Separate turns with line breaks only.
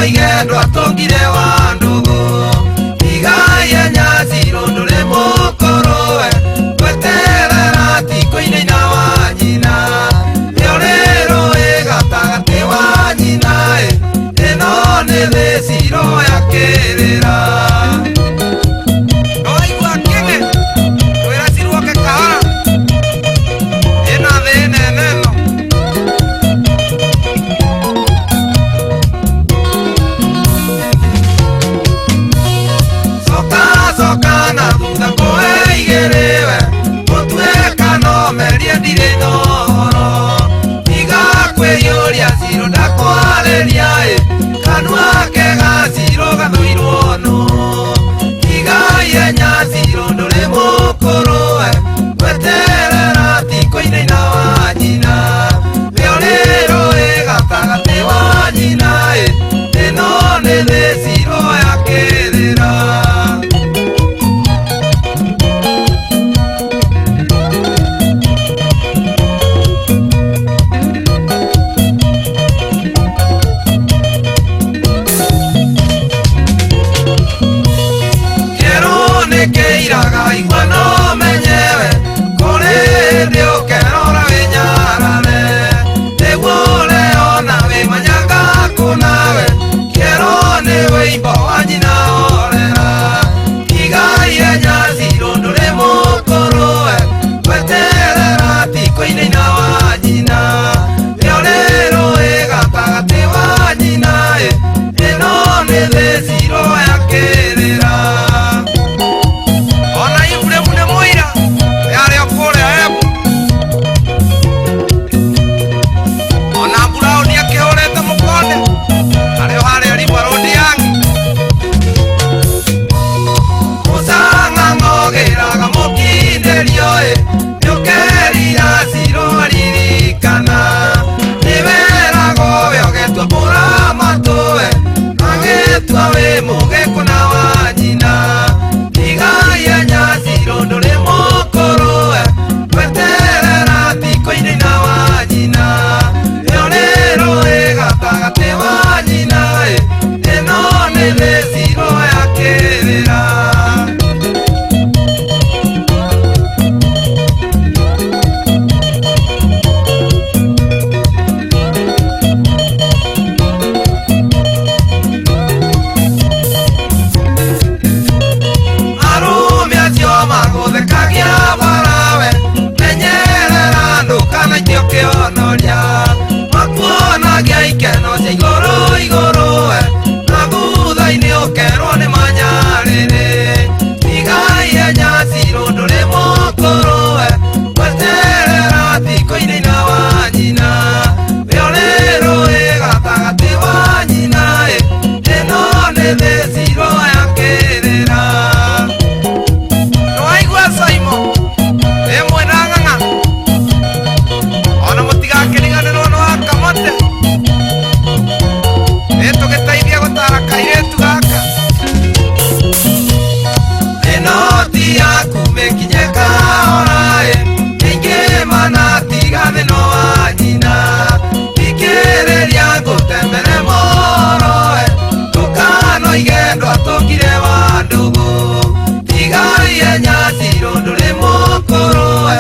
Tukano igendo atongire wa ndugu Igaye nyasi rondore mokoroe Kweterera tiko-inĩ na wa nyina Rĩorĩro ĩgatagate wa nyina Ĩno nĩ thĩ ciro yakĩrĩra Noigua kĩne Kwĩra ciruoke kahora Ĩna thĩ nene ĩno Soka na thutha kũhe igĩrĩwe Mũtuĩka no merie ndirĩ nohoro Igakwĩyũria ciro ndakwarĩria Kanua kega ciro gathũirwo nũ Igaienya ciro ndũrĩ mũkũrũwe Gweterera tiko-inĩ na wa nyina Rĩorĩro ĩgatagate wa nyina Ĩno nĩ thĩ ciro yakĩrĩra Keiraga igua no menyewe Kore ndio kerora winyarane Nĩguo leona wĩmanyaga kũnawe Kero nĩ wĩimbo wa nyina orera Igaie nyasi rũndũrĩ mũkũrũwe Gweterera tiko-inĩ na wa nyina Rĩorĩro ĩgatagate wa nyina Ĩno nĩ thĩ ciro yakĩrĩra Nyasi rũndũrĩ mũkũrũwe